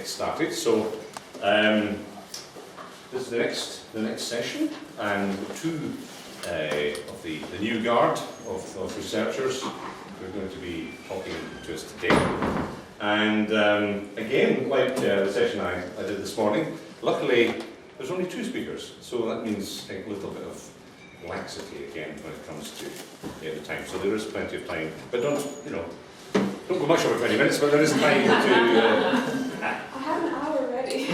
get started. So this is the next session, and two of the new guard of researchers who are going to be talking to us today. And again, like the session I did this morning, luckily there's only two speakers, so that means a little bit of laxity again when it comes to the time. So there is plenty of time, but don't go much over 20 minutes, but there is time to... I have an hour ready.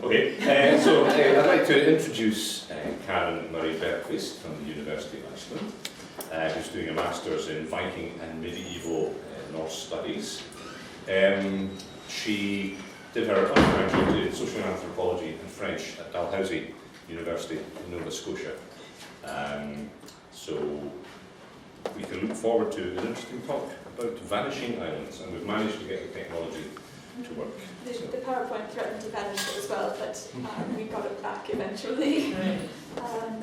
Okay, so I'd like to introduce Karin Murray-Bergquist from the University of Iceland, who's doing a Master's in Viking and Medieval Norse Studies. She did her undergraduate in Social Anthropology and French at Dalhousie University in Nova Scotia. So we can look forward to an interesting talk about vanishing islands, and we've managed to get the technology to work. The PowerPoint threatened to vanish as well, but we got it back eventually.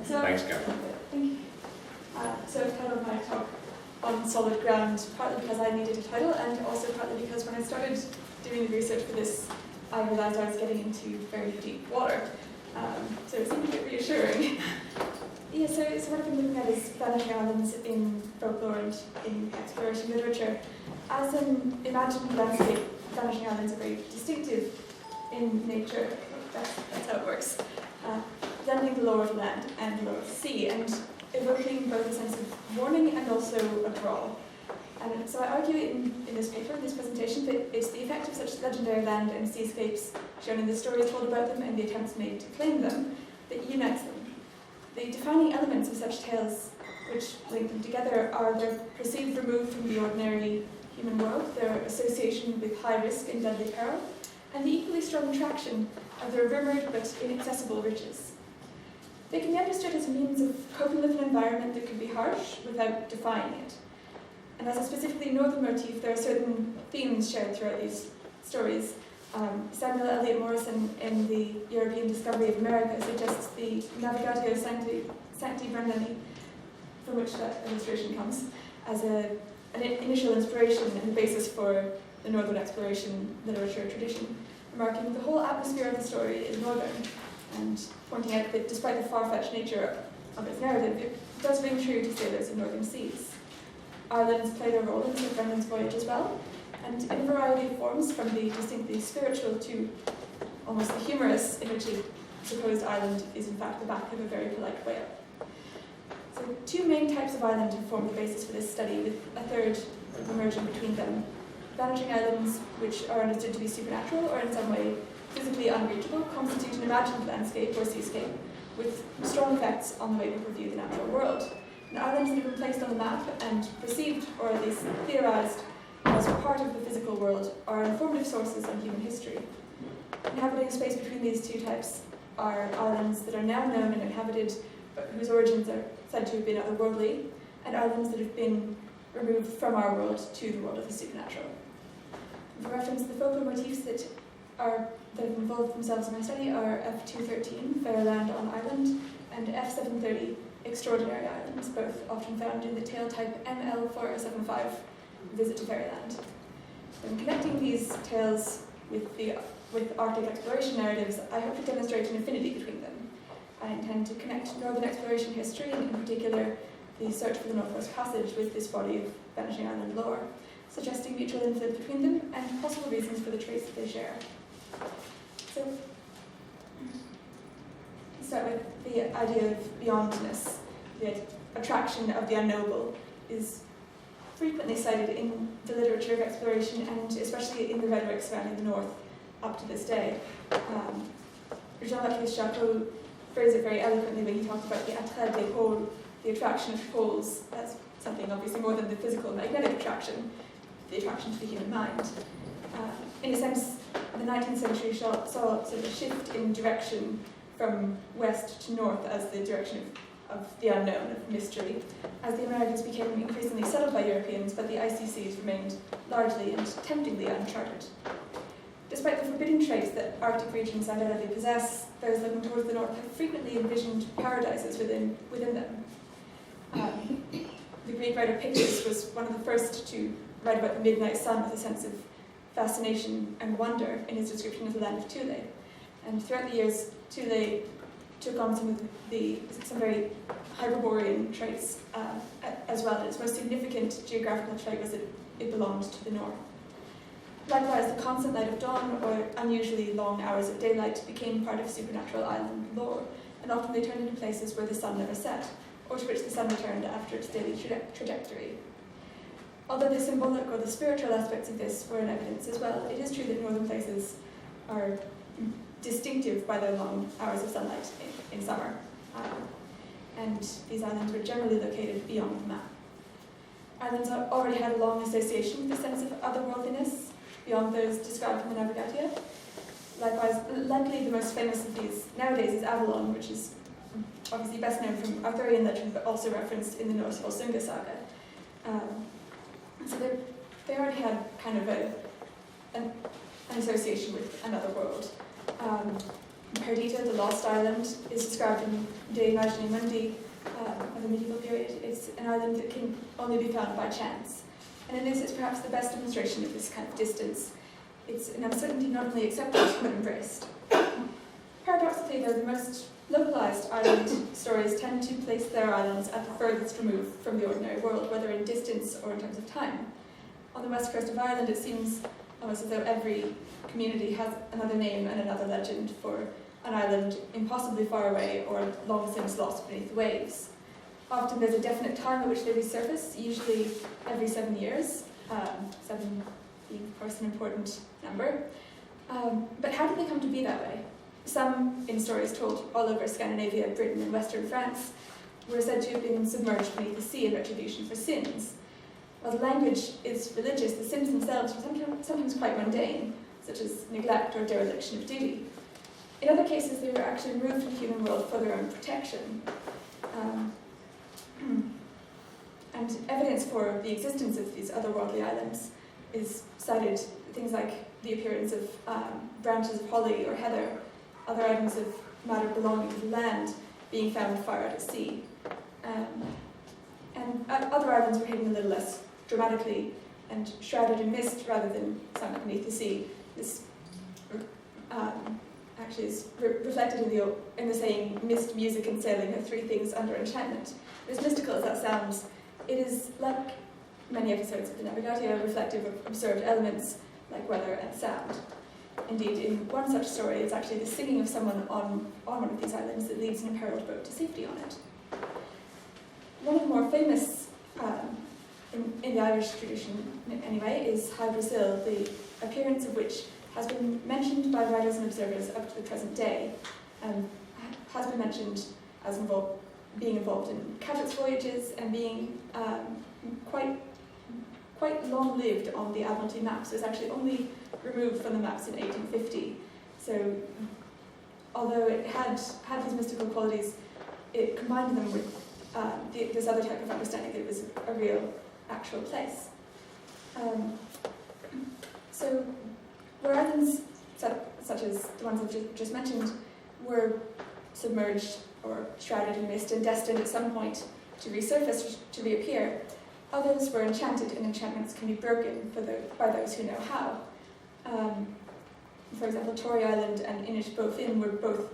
Thanks, Karin. Thank you. So I've titled my talk On Solid Ground, partly because I needed a title, and also partly because when I started doing the research for this, I realised I was getting into very deep water. So it seemed a bit reassuring. Yeah, so what I've been looking at is vanishing islands in folklore and in exploration literature. As an imagined landscape, vanishing islands are very distinctive in nature. That's how it works. Blending the lore of land and the lore of the sea, and evoking both a sense of warning and also a brawl. And so I argue in this paper, in this presentation, that it's the effect of such legendary land and seascapes shown in the stories told about them and the attempts made to claim them that unites them. The defining elements of such tales which link them together are their perceived remove from the ordinary human world, their association with high risk and deadly peril, and the equally strong attraction of their rumoured but inaccessible riches. They can be understood as a means of coping with an environment that can be harsh without defying it. And as a specifically northern motif, there are certain themes shared throughout these stories. Samuel Eliot Morrison in the European Discovery of America suggests the Navigatio Sancti Brandani, from which that illustration comes, as an initial inspiration and the basis for the northern exploration literature tradition, remarking the whole atmosphere of the story is northern, and pointing out that despite the far-fetched nature of its narrative, it does ring true to sailors in northern seas. Islands play their role in St. Brendan's voyage as well, and in a variety of forms, from the distinctly spiritual to almost the humorous, in which a supposed island is in fact the back of a very polite whale. So two main types of island have formed the basis for this study, with a third emerging between them. Vanishing islands, which are understood to be supernatural or in some way physically unreachable, constitute an imagined landscape or seascape with strong effects on the way people view the natural world. And islands that have been placed on the map and perceived, or at least theorised, as part of the physical world are informative sources on human history. Inhabiting space between these two types are islands that are now known and inhabited, but whose origins are said to have been otherworldly, and islands that have been removed from our world to the world of the supernatural. For reference, the folklore motifs that have involved themselves in my study are F213, Fair Land on Island, and F730, Extraordinary Islands, both often found in the tale type ML4075, Visit to Fairyland. In connecting these tales with Arctic exploration narratives, I hope to demonstrate an affinity between them. I intend to connect northern exploration history, and in particular the search for the Northwest Passage, with this body of vanishing island lore, suggesting mutual influence between them and possible reasons for the traits that they share. So, let's start with the idea of beyondness. The attraction of the unknowable is frequently cited in the literature of exploration, and especially in the rhetoric surrounding the North up to this day. Jean-Baptiste Charcot phrased it very eloquently when he talked about the attrait des pôles, the attraction of poles. That's something obviously more than the physical magnetic attraction, the attraction to the human mind. In a sense, the 19th century saw sort of a shift in direction from west to north as the direction of the unknown, of mystery, as the Americas became increasingly settled by Europeans, but the icy seas remained largely and temptingly uncharted. Despite the forbidding traits that Arctic regions undoubtedly possess, those looking towards the north have frequently envisioned paradises within them. The Greek writer Pictus was one of the first to write about the midnight sun with a sense of fascination and wonder in his description of the land of Thule. And throughout the years, Thule took on some very Hyperborean traits as well. Its most significant geographical trait was that it belonged to the north. Likewise, the constant light of dawn or unusually long hours of daylight became part of supernatural island lore, and often they turned into places where the sun never set, or to which the sun returned after its daily trajectory. Although the symbolic or the spiritual aspects of this were in evidence as well, it is true that northern places are distinctive by their long hours of sunlight in summer, and these islands were generally located beyond the map. Islands already had a long association with the sense of otherworldliness, beyond those described in the Navigatia. Likewise, likely the most famous of these nowadays is Avalon, which is obviously best known from Arthurian legend, but also referenced in the Norse Volsunga saga. So they already had kind of an association with another world. Perdita, the lost island, is described in De Imagine Mundi of the medieval period. It's an island that can only be found by chance. And in this, it's perhaps the best demonstration of this kind of distance. It's an uncertainty not only accepted, but embraced. Paradoxically, though, the most localized island stories tend to place their islands at the furthest remove from the ordinary world, whether in distance or in terms of time. On the west coast of Ireland, it seems almost as though every community has another name and another legend for an island impossibly far away or long since lost beneath the waves. Often there's a definite time at which they resurface, usually every 7 years, 7 being, of course, an important number. But how did they come to be that way? Some, in stories told all over Scandinavia, Britain, and Western France, were said to have been submerged beneath the sea in retribution for sins. While the language is religious, the sins themselves were sometimes quite mundane, such as neglect or dereliction of duty. In other cases, they were actually removed from the human world for their own protection. And evidence for the existence of these otherworldly islands is cited, things like the appearance of branches of holly or heather, other items of matter belonging to the land being found far out at sea. And other islands were hidden a little less dramatically and shrouded in mist rather than sunk beneath the sea. This actually is reflected in the saying, mist, music, and sailing are three things under enchantment. As mystical as that sounds, it is, like many episodes of the Navigatia, reflective of observed elements like weather and sound. Indeed, in one such story, it's actually the singing of someone on one of these islands that leads an imperiled boat to safety on it. One of the more famous, in the Irish tradition anyway, is High Brazil, the appearance of which has been mentioned by writers and observers up to the present day, has been mentioned as being involved in Cabot's voyages and being quite long-lived on the Admiralty maps. It was actually only removed from the maps in 1850. So, although it had these mystical qualities, it combined them with this other type of understanding that it was a real, actual place. So, where islands such as the ones I've just mentioned were submerged or shrouded in mist and destined at some point to resurface, to reappear, others were enchanted, and enchantments can be broken by those who know how. For example, Tory Island and Inishbofin were both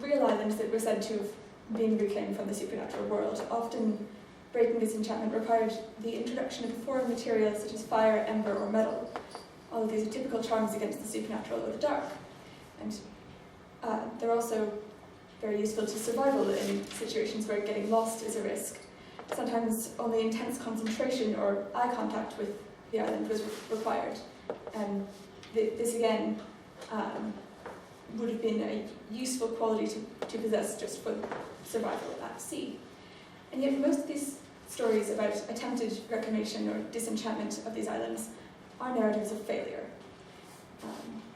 real islands that were said to have been reclaimed from the supernatural world. Often, breaking this enchantment required the introduction of foreign materials such as fire, ember, or metal. All of these are typical charms against the supernatural or the dark. And they're also very useful to survival in situations where getting lost is a risk. Sometimes only intense concentration or eye contact with the island was required. And this again would have been a useful quality to possess just for survival at sea. And yet most of these stories about attempted reclamation or disenchantment of these islands are narratives of failure.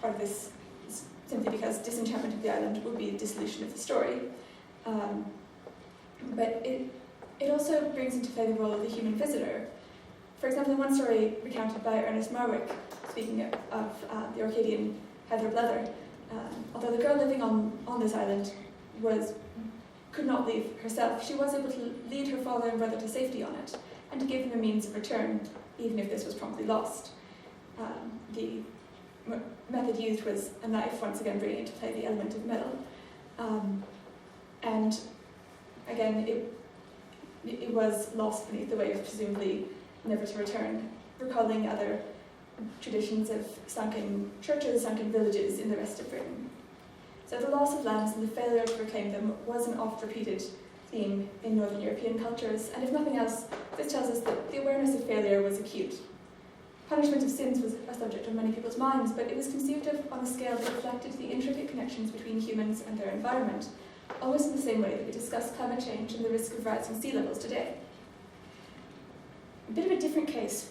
Part of this is simply because disenchantment of the island would be a dissolution of the story. But it also brings into play the role of the human visitor. For example, in one story recounted by Ernest Marwick, speaking of the Orcadian Heather Blether, although the girl living on this island could not leave herself, she was able to lead her father and brother to safety on it, and to give them a means of return even if this was promptly lost. The method used was a knife, once again bringing into play the element of metal. And again, it was lost beneath the waves, presumably never to return, recalling other traditions of sunken churches, sunken villages in the rest of Britain. So the loss of lands and the failure to reclaim them was an oft-repeated theme in Northern European cultures, and if nothing else, this tells us that the awareness of failure was acute. Punishment of sins was a subject on many people's minds, but it was conceived of on a scale that reflected the intricate connections between humans and their environment, almost in the same way that we discuss climate change and the risk of rising sea levels today. A bit of a different case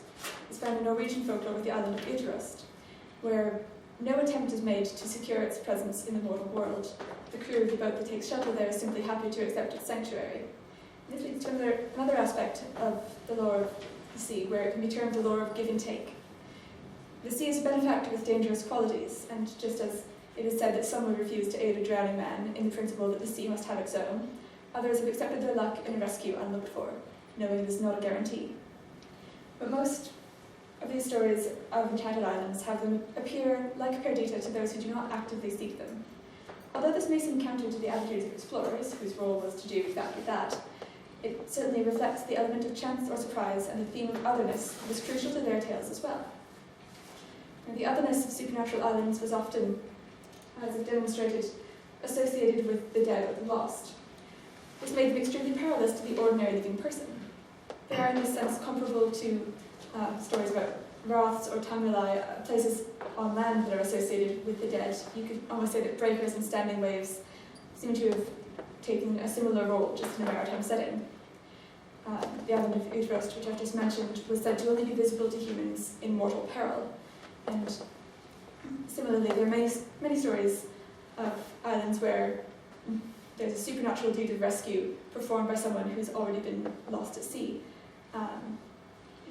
is found in Norwegian folklore with the island of Uterust, where no attempt is made to secure its presence in the mortal world. The crew of the boat that takes shelter there is simply happy to accept its sanctuary. This leads to another aspect of the lore of the sea, where it can be termed the lore of give and take. The sea is a benefactor with dangerous qualities, and just as it is said that some would refuse to aid a drowning man in the principle that the sea must have its own, others have accepted their luck in a rescue unlooked for, knowing it is not a guarantee. But most of these stories of enchanted islands have them appear like Perdita to those who do not actively seek them. Although this may seem counter to the attitudes of explorers, whose role was to do exactly that, it certainly reflects the element of chance or surprise, and the theme of otherness was crucial to their tales as well. And the otherness of supernatural islands was often, as it demonstrated, associated with the dead or the lost. This made them extremely perilous to the ordinary living person. They are in this sense comparable to stories about raths or tamilai, places on land that are associated with the dead. You could almost say that breakers and standing waves seem to have taken a similar role, just in a maritime setting. The island of Uterust, which I've just mentioned, was said to only be visible to humans in mortal peril. And similarly, there are many stories of islands where there's a supernatural deed of rescue performed by someone who's already been lost at sea.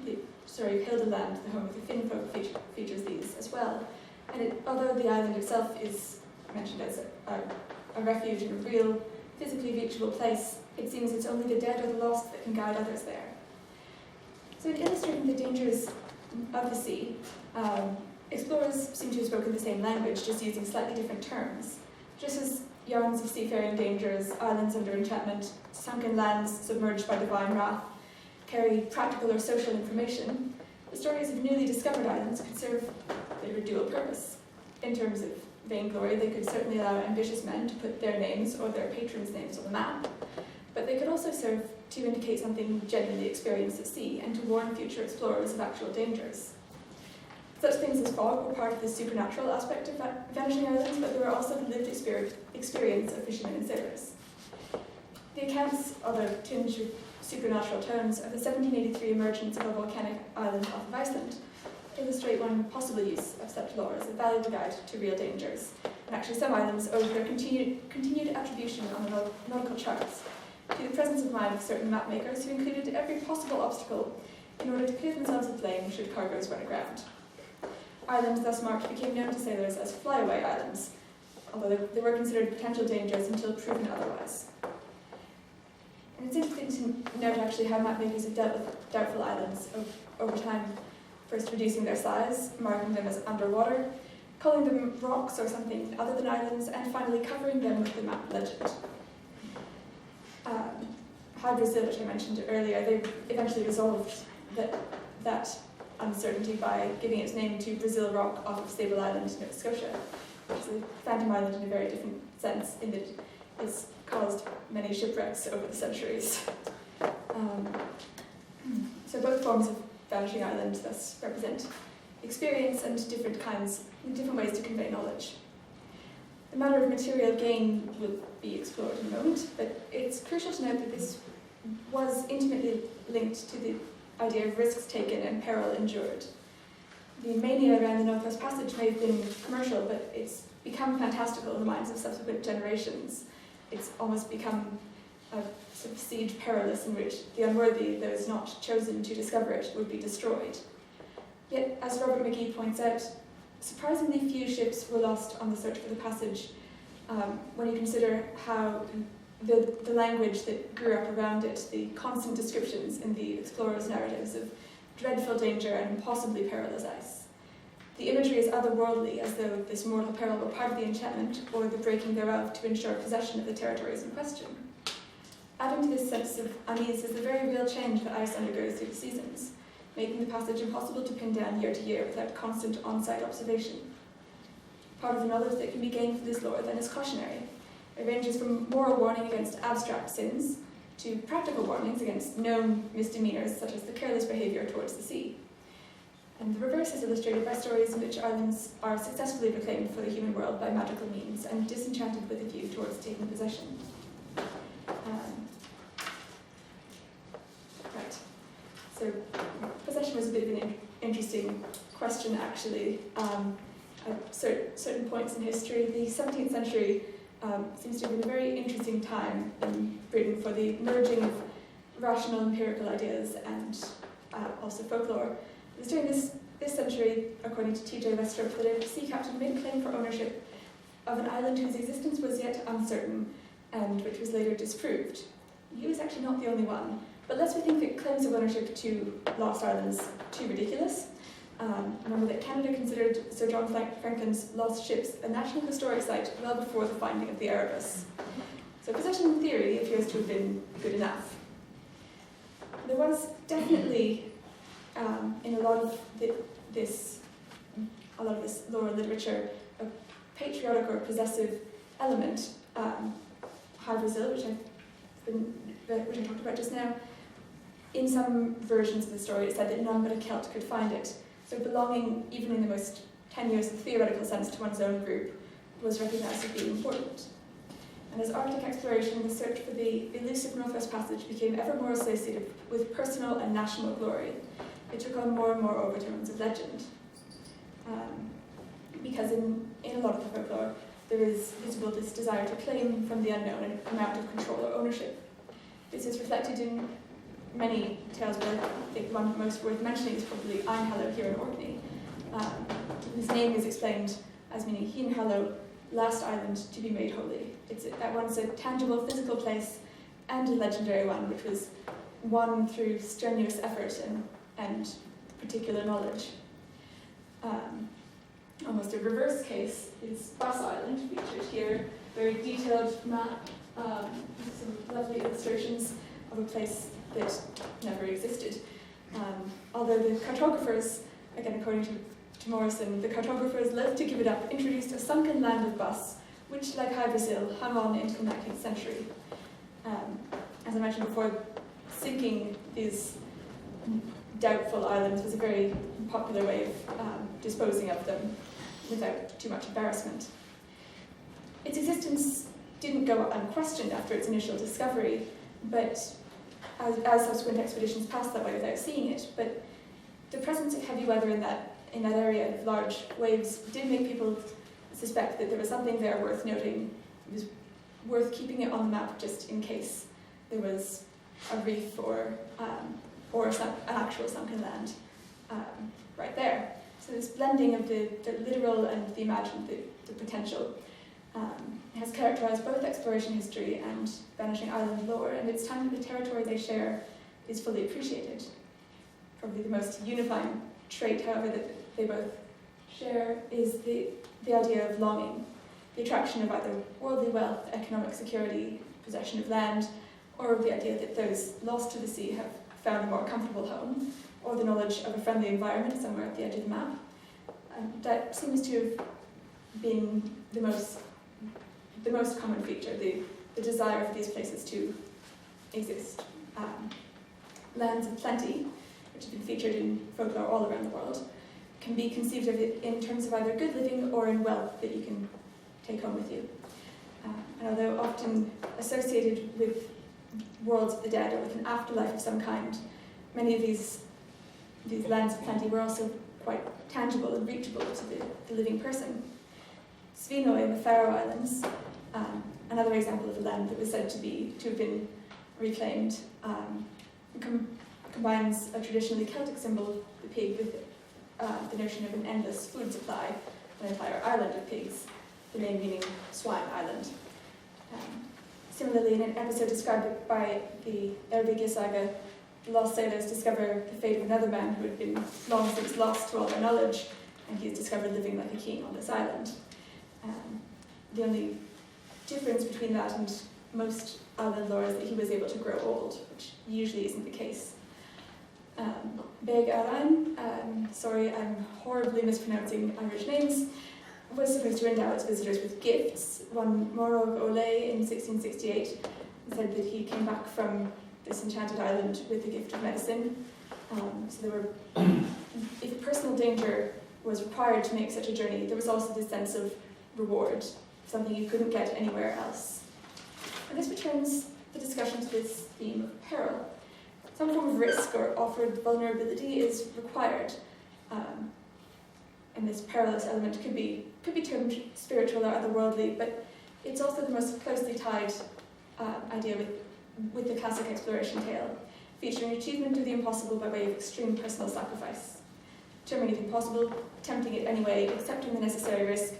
The story of Hildeland, the home of the Finn folk, features these as well. And although the island itself is mentioned as a refuge and a real physically reachable place, it seems it's only the dead or the lost that can guide others there. So in illustrating the dangers of the sea, explorers seem to have spoken the same language, just using slightly different terms. Just as yarns of seafaring dangers, islands under enchantment, sunken lands submerged by divine wrath, carry practical or social information, the stories of newly discovered islands could serve their dual purpose. In terms of vainglory, they could certainly allow ambitious men to put their names or their patrons' names on the map, but they could also serve to indicate something genuinely experienced at sea and to warn future explorers of actual dangers. Such things as fog were part of the supernatural aspect of Vanishing Islands, but they were also the lived experience of fishermen and sailors. The accounts, although tinged with supernatural tones, of the 1783 emergence of a volcanic island off of Iceland illustrate one possible use of such lore as a valuable guide to real dangers. And actually some islands owe their continued attribution on the nautical charts to the presence of mind of certain map makers who included every possible obstacle in order to clear themselves of blame should cargoes run aground. Islands thus marked became known to sailors as flyaway islands, although they were considered potential dangers until proven otherwise. And it's interesting to note actually how map makers have dealt with doubtful islands over time, first reducing their size, marking them as underwater, calling them rocks or something other than islands, and finally covering them with the map legend. High Brazil, which I mentioned earlier, they eventually resolved that uncertainty by giving its name to Brazil Rock off of Sable Island, Nova Scotia, which is a phantom island in a very different sense in that it's caused many shipwrecks over the centuries. So both forms of Vanishing Island thus represent experience and different ways to convey knowledge. The matter of material gain will be explored in a moment, but it's crucial to note that this was intimately linked to the idea of risks taken and peril endured. The mania around the Northwest Passage may have been commercial, but it's become fantastical in the minds of subsequent generations. It's almost become a sort of siege perilous in which the unworthy, those not chosen to discover it, would be destroyed. Yet, as Robert McGee points out, surprisingly few ships were lost on the search for the passage when you consider how the language that grew up around it, the constant descriptions in the explorers' narratives of dreadful danger and possibly perilous ice. The imagery is otherworldly, as though this mortal peril were part of the enchantment or the breaking thereof to ensure possession of the territories in question. Adding to this sense of unease is the very real change that ice undergoes through the seasons, making the passage impossible to pin down year to year without constant on-site observation. Part of the knowledge that can be gained from this lore then is cautionary. It ranges from moral warning against abstract sins to practical warnings against known misdemeanours such as the careless behaviour towards the sea. And the reverse is illustrated by stories in which islands are successfully reclaimed for the human world by magical means and disenchanted with a view towards taking possession. Right. So possession was a bit of an interesting question, actually. At certain points in history, the 17th century seems to have been a very interesting time in Britain for the merging of rational empirical ideas and also folklore. It was during this century, according to T.J. Westrope, that a sea captain made a claim for ownership of an island whose existence was yet uncertain and which was later disproved. He was actually not the only one, but lest we think that claims of ownership to lost islands too ridiculous, remember that Canada considered Sir John Franklin's lost ships a national historic site well before the finding of the Erebus. So possession in theory appears to have been good enough. There was definitely, in a lot of this lore literature, a patriotic or possessive element. High Brazil, which I talked about just now, in some versions of the story it said that none but a Celt could find it. So belonging, even in the most tenuous and theoretical sense, to one's own group was recognised as being important. And as Arctic exploration and the search for the elusive Northwest Passage became ever more associated with personal and national glory, it took on more and more overtones of legend. Because in a lot of the folklore, there is visible this desire to claim from the unknown an amount of control or ownership. This is reflected in many tales, but I think the one most worth mentioning is probably Einhallow here in Orkney. His name is explained as meaning Hinhallow, last island to be made holy. It's at once a tangible physical place and a legendary one, which was won through strenuous effort and particular knowledge. Almost a reverse case is Bass Island, featured here, very detailed map, some lovely illustrations of a place that never existed. Although the cartographers, again according to Morrison, the cartographers loath to give it up, introduced a sunken land of Bass, which, like High Brazil, hung on into the 19th century. As I mentioned before, sinking these doubtful islands was a very popular way of disposing of them without too much embarrassment. Its existence didn't go unquestioned after its initial discovery, but as subsequent expeditions passed that way without seeing it. But the presence of heavy weather in that area of large waves did make people suspect that there was something there worth noting. It was worth keeping it on the map just in case there was a reef or an actual sunken land right there. So this blending of the literal and the imagined, the potential, has characterised both exploration history and Vanishing Island lore, and it's time that the territory they share is fully appreciated. Probably the most unifying trait, however, that they both share is the idea of longing, the attraction of either worldly wealth, economic security, possession of land, or the idea that those lost to the sea have found a more comfortable home, or the knowledge of a friendly environment somewhere at the edge of the map. And that seems to have been the most common feature, the desire for these places to exist. Lands of plenty, which have been featured in folklore all around the world, can be conceived of in terms of either good living or in wealth that you can take home with you. And although often associated with worlds of the dead or with an afterlife of some kind, many of these lands of plenty were also quite tangible and reachable to the living person. Svínoy in the Faroe Islands, another example of a land that was said to have been reclaimed, combines a traditionally Celtic symbol, the pig, with the notion of an endless food supply, an entire island of pigs, the name meaning Swine Island. Similarly, in an episode described by the Ervigya saga, the lost sailors discover the fate of another man who had been long since lost to all their knowledge, and he is discovered living like a king on this island. The only difference between that and most island lore is that he was able to grow old, which usually isn't the case. Karin, sorry, I'm horribly mispronouncing Irish names, was supposed to endow its visitors with gifts. One Moro of Olay in 1668 said that he came back from this enchanted island with the gift of medicine. So there were, if personal danger was required to make such a journey, there was also this sense of reward, something you couldn't get anywhere else. And this returns the discussion to this theme of peril. Some form of risk or offered vulnerability is required. And this perilous element could be termed spiritual or otherworldly, but it's also the most closely tied idea with the classic exploration tale, featuring achievement of the impossible by way of extreme personal sacrifice. Determining the impossible, attempting it anyway, accepting the necessary risk,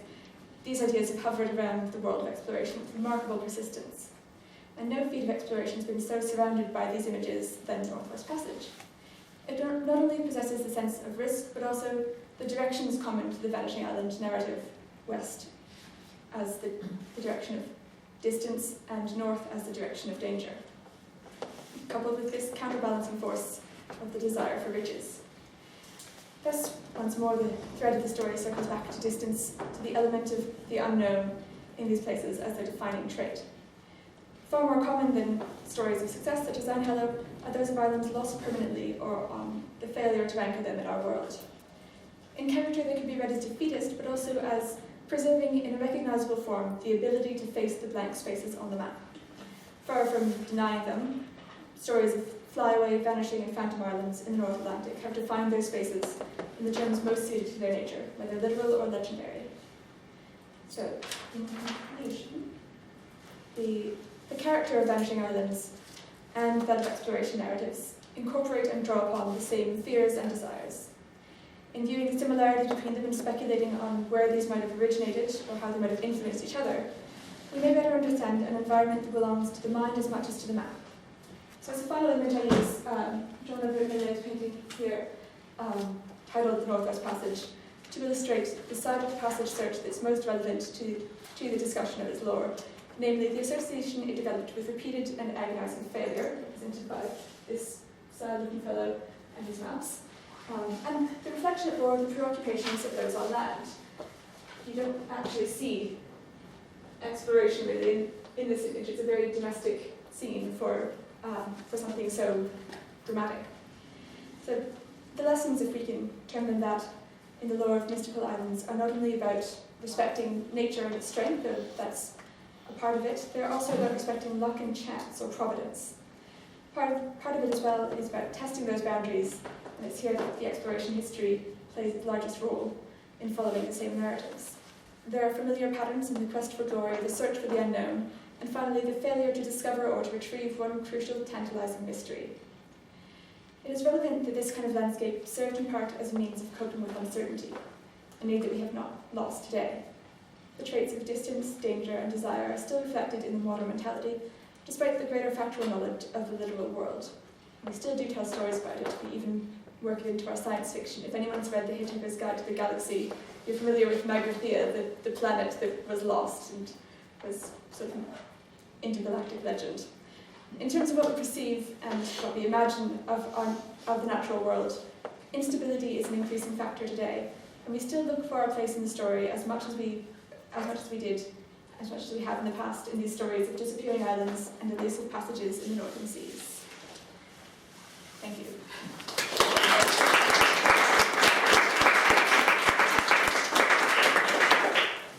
these ideas have hovered around the world of exploration with remarkable persistence. And no feat of exploration has been so surrounded by these images than Northwest Passage. It not only possesses the sense of risk, but also the direction is common to the Vanishing Island narrative, west as the direction of distance and north as the direction of danger, coupled with this counterbalancing force of the desire for riches. Thus, once more, the thread of the story circles back to distance, to the element of the unknown in these places as their defining trait. Far more common than stories of success such as Anhello are those of islands lost permanently or the failure to anchor them in our world. In character, they can be read as defeatist, but also as preserving in a recognisable form the ability to face the blank spaces on the map. Far from denying them, stories of flyaway, vanishing and phantom islands in the North Atlantic have defined their spaces in the terms most suited to their nature, whether literal or legendary. So, in conclusion, the character of Vanishing Islands and that of exploration narratives incorporate and draw upon the same fears and desires. In viewing the similarity between them and speculating on where these might have originated or how they might have influenced each other, we may better understand an environment that belongs to the mind as much as to the map. So as a final image, I use John Miller's painting here, titled The Northwest Passage, to illustrate the side of the passage search that's most relevant to the discussion of its lore, namely the association it developed with repeated and agonising failure, represented by this sad-looking fellow and his maps, and the reflection of lore of the preoccupations of those on land. You don't actually see exploration really in this image. It's a very domestic scene for something so dramatic. So the lessons, if we can term them that, in the lore of mystical islands are not only about respecting nature and its strength, though that's a part of it, they're also about respecting luck and chance or providence. Part of it as well is about testing those boundaries, and it's here that the exploration history plays its largest role in following the same narratives. There are familiar patterns in the quest for glory, the search for the unknown, and finally the failure to discover or to retrieve one crucial, tantalising mystery. It is relevant that this kind of landscape served in part as a means of coping with uncertainty, a need that we have not lost today. The traits of distance, danger, and desire are still reflected in the modern mentality, despite the greater factual knowledge of the literal world. We still do tell stories about it, we even work it into our science fiction. If anyone's read The Hitchhiker's Guide to the Galaxy, you're familiar with Magrathea, the planet that was lost and was sort of intergalactic legend. In terms of what we perceive and what we imagine of the natural world, instability is an increasing factor today, and we still look for our place in the story as much as we have in the past in these stories of disappearing islands and elusive passages in the northern seas. Thank you.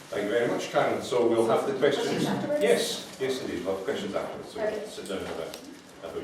Thank you very much, Karin. So we'll have the questions. Afterwards? Yes, indeed. We'll have questions afterwards. So Okay. sit down and have a